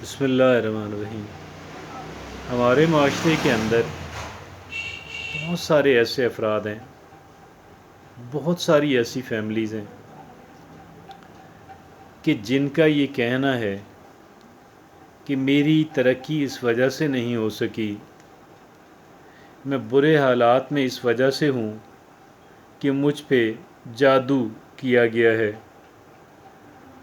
بسم اللہ الرحمن الرحیم۔ ہمارے معاشرے کے اندر بہت سارے ایسے افراد ہیں، بہت ساری ایسی فیملیز ہیں کہ جن کا یہ کہنا ہے کہ میری ترقی اس وجہ سے نہیں ہو سکی، میں برے حالات میں اس وجہ سے ہوں کہ مجھ پہ جادو کیا گیا ہے،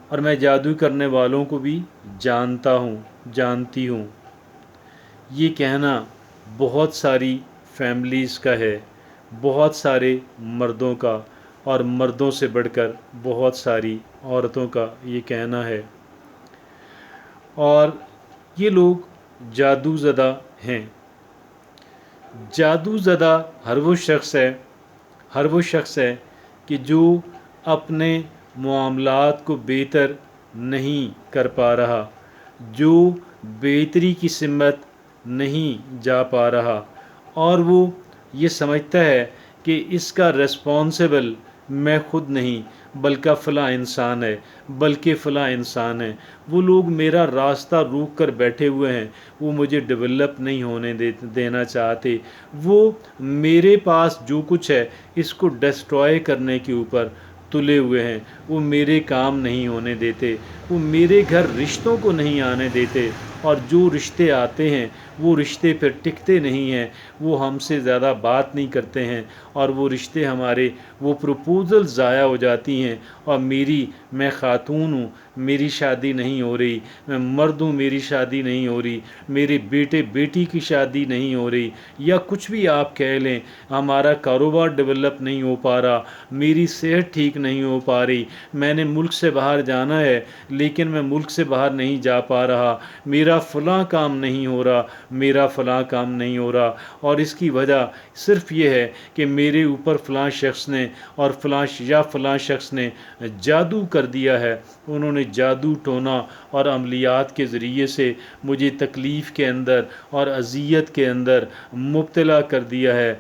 اور میں جادو کرنے والوں کو بھی جانتی ہوں۔ یہ کہنا بہت ساری فیملیز کا ہے، بہت سارے مردوں کا، اور مردوں سے بڑھ کر بہت ساری عورتوں کا یہ کہنا ہے، اور یہ لوگ جادو زدہ ہیں۔ جادو زدہ ہر وہ شخص ہے کہ جو اپنے معاملات کو بہتر نہیں کر پا رہا، جو بہتری کی سمت نہیں جا پا رہا، اور وہ یہ سمجھتا ہے کہ اس کا ریسپانسبل میں خود نہیں بلکہ فلاں انسان ہے۔ وہ لوگ میرا راستہ روک کر بیٹھے ہوئے ہیں، وہ مجھے ڈیولپ نہیں ہونے دینا چاہتے، وہ میرے پاس جو کچھ ہے اس کو ڈسٹروائے کرنے کے اوپر تلے ہوئے ہیں، وہ میرے کام نہیں ہونے دیتے، وہ میرے گھر رشتوں کو نہیں آنے دیتے، اور جو رشتے آتے ہیں وہ رشتے پھر ٹکتے نہیں ہیں، وہ ہم سے زیادہ بات نہیں کرتے ہیں، اور وہ رشتے ہمارے وہ پروپوزل ضائع ہو جاتی ہیں، اور میں خاتون ہوں، میری شادی نہیں ہو رہی، میں مرد ہوں، میری شادی نہیں ہو رہی، میرے بیٹی کی شادی نہیں ہو رہی، یا کچھ بھی آپ کہہ لیں، ہمارا کاروبار ڈیولپ نہیں ہو پا رہا، میری صحت ٹھیک نہیں ہو پا رہی، میں نے ملک سے باہر جانا ہے لیکن میں ملک سے باہر نہیں جا پا رہا، میرا فلاں کام نہیں ہو رہا، اور اس کی وجہ صرف یہ ہے کہ میرے اوپر فلاں شخص نے اور فلاں شخص نے جادو کر دیا ہے، انہوں نے جادو ٹونا اور عملیات کے ذریعے سے مجھے تکلیف کے اندر اور اذیت کے اندر مبتلا کر دیا ہے۔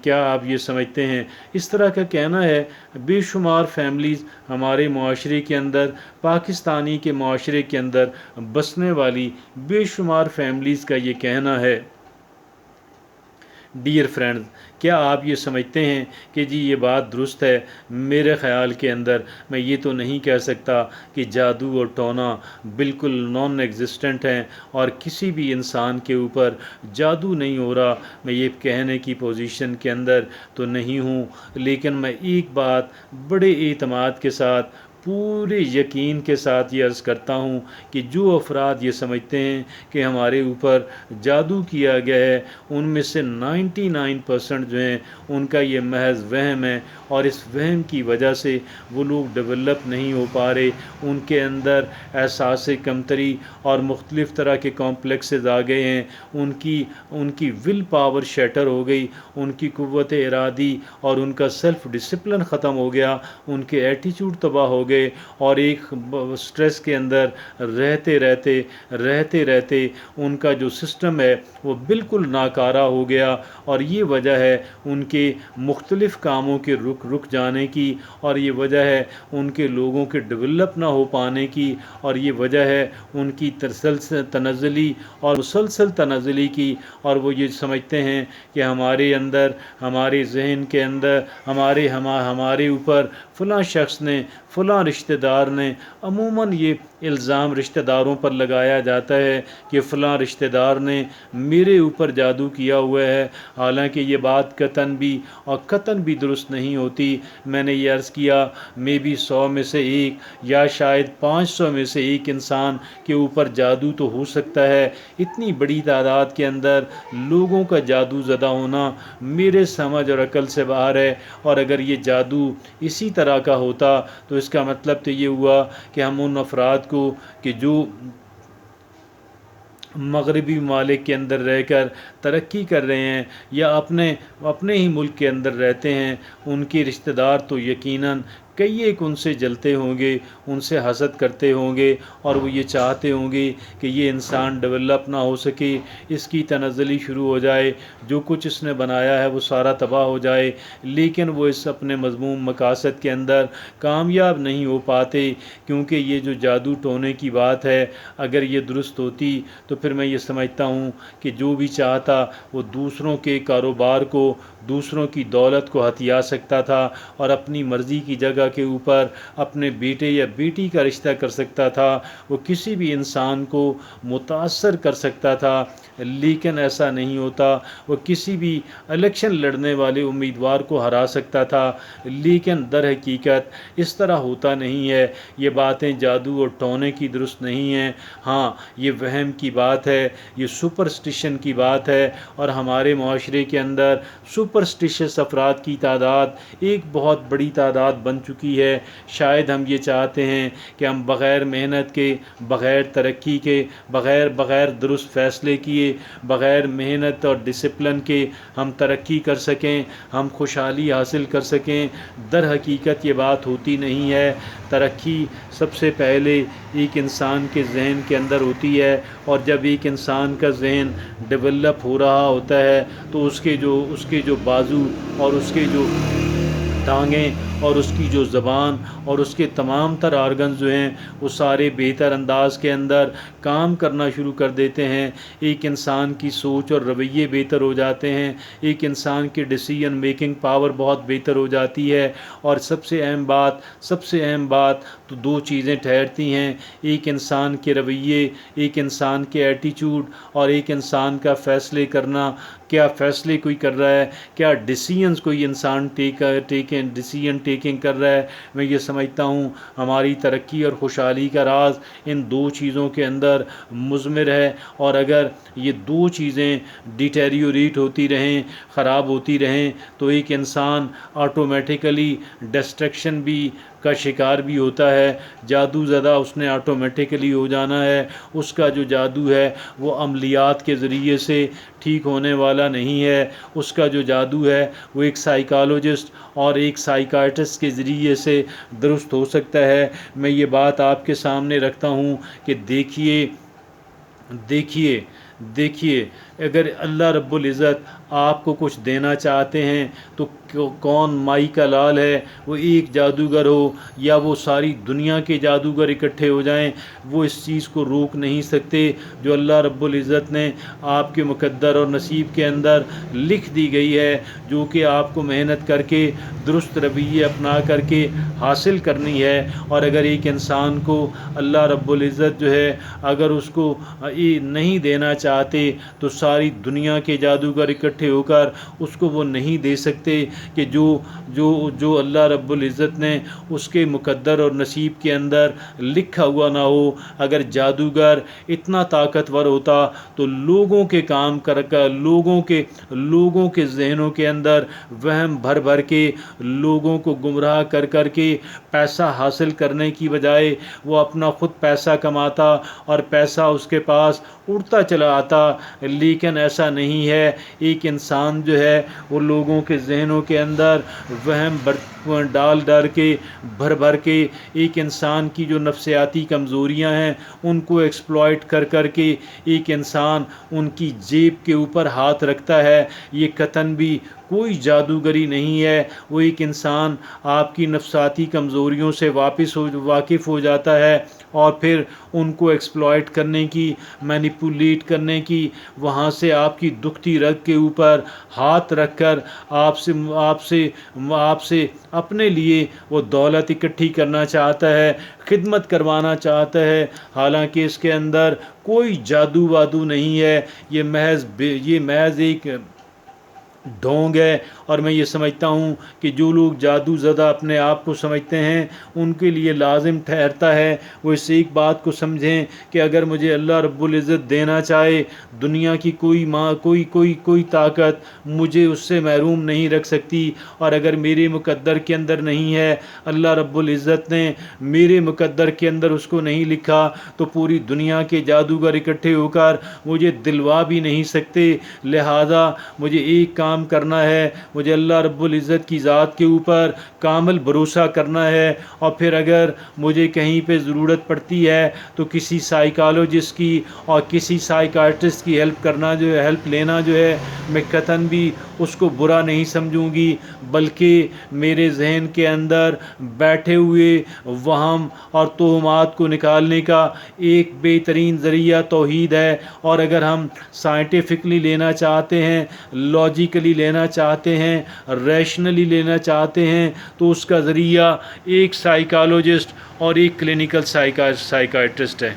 کیا آپ یہ سمجھتے ہیں؟ اس طرح کا کہنا ہے بے شمار فیملیز ہمارے معاشرے کے اندر، پاکستانی کے معاشرے کے اندر بسنے والی بے شمار فیملیز کا یہ کہنا ہے۔ ڈیئر فرینڈز، کیا آپ یہ سمجھتے ہیں کہ جی یہ بات درست ہے؟ میرے خیال کے اندر میں یہ تو نہیں کہہ سکتا کہ جادو اور ٹونا بالکل نان ایگزسٹنٹ ہیں اور کسی بھی انسان کے اوپر جادو نہیں ہو رہا، میں یہ کہنے کی پوزیشن کے اندر تو نہیں ہوں، لیکن میں ایک بات بڑے اعتماد کے ساتھ، پورے یقین کے ساتھ یہ عرض کرتا ہوں کہ جو افراد یہ سمجھتے ہیں کہ ہمارے اوپر جادو کیا گیا ہے، ان میں سے 99% جو ہیں ان کا یہ محض وہم ہے، اور اس وہم کی وجہ سے وہ لوگ ڈیولپ نہیں ہو پا رہے، ان کے اندر احساس کمتری اور مختلف طرح کے کمپلیکسز آ گئے ہیں، ان کی ول پاور شیٹر ہو گئی، ان کی قوت ارادی اور ان کا سیلف ڈسپلن ختم ہو گیا، ان کے ایٹیچیوڈ تباہ ہو گئے، اور ایک سٹریس کے اندر رہتے رہتے ان کا جو سسٹم ہے وہ بالکل ناکارہ ہو گیا، اور یہ وجہ ہے ان کے مختلف کاموں کے رک جانے کی، اور یہ وجہ ہے ان کے لوگوں کے ڈیولپ نہ ہو پانے کی، اور یہ وجہ ہے ان کی مسلسل تنزلی کی، اور وہ یہ سمجھتے ہیں کہ ہمارے اندر، ہمارے ذہن کے اندر، ہمارے اوپر فلاں شخص نے، فلاں رشتہ دار نے، عموماً یہ الزام رشتہ داروں پر لگایا جاتا ہے کہ فلاں رشتہ دار نے میرے اوپر جادو کیا ہوا ہے، حالانکہ یہ بات قطعاً بھی درست نہیں ہوتی۔ میں نے یہ عرض کیا، میں بھی 100 میں سے ایک یا شاید 500 میں سے ایک انسان کے اوپر جادو تو ہو سکتا ہے، اتنی بڑی تعداد کے اندر لوگوں کا جادو زدہ ہونا میرے سمجھ اور عقل سے باہر ہے، اور اگر یہ جادو اسی طرح کا ہوتا تو اس کا مطلب تو یہ ہوا کہ ہم ان افراد کو کہ جو مغربی ممالک کے اندر رہ کر ترقی کر رہے ہیں یا اپنے ہی ملک کے اندر رہتے ہیں، ان کے رشتہ دار تو یقیناً کئی ایک ان سے جلتے ہوں گے، ان سے حسد کرتے ہوں گے، اور وہ یہ چاہتے ہوں گے کہ یہ انسان ڈیولپ نہ ہو سکے، اس کی تنزلی شروع ہو جائے، جو کچھ اس نے بنایا ہے وہ سارا تباہ ہو جائے، لیکن وہ اس اپنے مضموم مقاصد کے اندر کامیاب نہیں ہو پاتے، کیونکہ یہ جو جادو ٹونے کی بات ہے اگر یہ درست ہوتی تو پھر میں یہ سمجھتا ہوں کہ جو بھی چاہتا وہ دوسروں کے کاروبار کو، دوسروں کی دولت کو ہتھیا سکتا تھا، اور اپنی مرضی کی جگہ کے اوپر اپنے بیٹے یا بیٹی کا رشتہ کر سکتا تھا، وہ کسی بھی انسان کو متاثر کر سکتا تھا، لیکن ایسا نہیں ہوتا، وہ کسی بھی الیکشن لڑنے والے امیدوار کو ہرا سکتا تھا، لیکن در حقیقت اس طرح ہوتا نہیں ہے۔ یہ باتیں جادو اور ٹونے کی درست نہیں ہیں، ہاں یہ وہم کی بات ہے، یہ سپرسٹیشن کی بات ہے، اور ہمارے معاشرے کے اندر سپرسٹیشس افراد کی تعداد ایک بہت بڑی تعداد بن چکی ہے۔ شاید ہم یہ چاہتے ہیں کہ ہم بغیر محنت کے، بغیر ترقی کے، بغیر درست فیصلے کیے، بغیر محنت اور ڈسپلن کے ہم ترقی کر سکیں، ہم خوشحالی حاصل کر سکیں۔ در حقیقت یہ بات ہوتی نہیں ہے۔ ترقی سب سے پہلے ایک انسان کے ذہن کے اندر ہوتی ہے، اور جب ایک انسان کا ذہن ڈیولپ ہو رہا ہوتا ہے تو اس کے جو بازو اور اس کے جو ٹانگیں اور اس کی جو زبان اور اس کے تمام تر آرگنز جو ہیں وہ سارے بہتر انداز کے اندر کام کرنا شروع کر دیتے ہیں۔ ایک انسان کی سوچ اور رویے بہتر ہو جاتے ہیں، ایک انسان کی ڈیسیژن میکنگ پاور بہت بہتر ہو جاتی ہے، اور سب سے اہم بات تو دو چیزیں ٹھہرتی ہیں، ایک انسان کے رویے، ایک انسان کے ایٹیچیوڈ، اور ایک انسان کا فیصلے کرنا، کیا فیصلے کوئی کر رہا ہے، کیا ڈیسیژنز کوئی انسان ڈیسیژن ٹیکنگ کر رہا ہے۔ میں یہ سمجھتا ہوں ہماری ترقی اور خوشحالی کا راز ان دو چیزوں کے اندر مضمر ہے، اور اگر یہ دو چیزیں ڈیٹیریوریٹ ہوتی رہیں، خراب ہوتی رہیں، تو ایک انسان آٹومیٹیکلی ڈسٹرکشن بھی کا شکار بھی ہوتا ہے۔ جادو زدہ اس نے آٹومیٹیکلی ہو جانا ہے، اس کا جو جادو ہے وہ عملیات کے ذریعے سے ٹھیک ہونے والا نہیں ہے، اس کا جو جادو ہے وہ ایک سائیکالوجسٹ اور ایک سائیکائٹسٹ کے ذریعے سے درست ہو سکتا ہے۔ میں یہ بات آپ کے سامنے رکھتا ہوں کہ دیکھیے اگر اللہ رب العزت آپ کو کچھ دینا چاہتے ہیں تو کون مائی کا لال ہے، وہ ایک جادوگر ہو یا وہ ساری دنیا کے جادوگر اکٹھے ہو جائیں، وہ اس چیز کو روک نہیں سکتے جو اللہ رب العزت نے آپ کے مقدر اور نصیب کے اندر لکھ دی گئی ہے، جو کہ آپ کو محنت کر کے درست رویے اپنا کر کے حاصل کرنی ہے۔ اور اگر ایک انسان کو اللہ رب العزت جو ہے اگر اس کو نہیں دینا چاہتے تو ساری دنیا کے جادوگر اکٹھے ہو کر اس کو وہ نہیں دے سکتے کہ جو اللہ رب العزت نے اس کے مقدر اور نصیب کے اندر لکھا ہوا نہ ہو۔ اگر جادوگر اتنا طاقتور ہوتا تو لوگوں کے کام کر لوگوں کے ذہنوں کے اندر وہم بھر کے لوگوں کو گمراہ کر کے پیسہ حاصل کرنے کی بجائے وہ اپنا خود پیسہ کماتا اور پیسہ اس کے پاس اڑتا چلا آتا، لیکن ایسا نہیں ہے۔ ایک انسان جو ہے وہ لوگوں کے ذہنوں کے اندر وہم ڈال کے بھر کے ایک انسان کی جو نفسیاتی کمزوریاں ہیں ان کو ایکسپلائٹ کر کے ایک انسان ان کی جیب کے اوپر ہاتھ رکھتا ہے۔ یہ قطعاً بھی کوئی جادوگری نہیں ہے، وہ ایک انسان آپ کی نفسیاتی کمزوریوں سے واقف ہو جاتا ہے اور پھر ان کو ایکسپلائٹ کرنے کی، مینیپولیٹ کرنے کی، وہاں سے آپ کی دکھتی رگ کے اوپر ہاتھ رکھ کر آپ سے اپنے لیے وہ دولت اکٹھی کرنا چاہتا ہے، خدمت کروانا چاہتا ہے، حالانکہ اس کے اندر کوئی جادو وادو نہیں ہے، یہ محض ایک ڈھونگ ہے۔ اور میں یہ سمجھتا ہوں کہ جو لوگ جادو زدہ اپنے آپ کو سمجھتے ہیں ان کے لیے لازم ٹھہرتا ہے وہ اس ایک بات کو سمجھیں کہ اگر مجھے اللہ رب العزت دینا چاہے، دنیا کی کوئی طاقت مجھے اس سے محروم نہیں رکھ سکتی، اور اگر میرے مقدر کے اندر نہیں ہے، اللہ رب العزت نے میرے مقدر کے اندر اس کو نہیں لکھا، تو پوری دنیا کے جادوگر اکٹھے ہو کر مجھے دلوا بھی نہیں سکتے۔ لہذا مجھے ایک کام کام کرنا ہے، مجھے اللہ رب العزت کی ذات کے اوپر کامل بھروسہ کرنا ہے، اور پھر اگر مجھے کہیں پہ ضرورت پڑتی ہے تو کسی سائیکالوجسٹ کی اور کسی سائیکارٹسٹ کی ہیلپ لینا جو ہے میں قطعاً بھی اس کو برا نہیں سمجھوں گی، بلکہ میرے ذہن کے اندر بیٹھے ہوئے وہم اور توہمات کو نکالنے کا ایک بہترین ذریعہ توحید ہے۔ اور اگر ہم سائنٹیفکلی لینا چاہتے ہیں، لاجیکلی لینا چاہتے ہیں، ریشنلی لینا چاہتے ہیں، تو اس کا ذریعہ ایک سائیکالوجسٹ اور ایک کلینکل سائیکائٹرسٹ ہے۔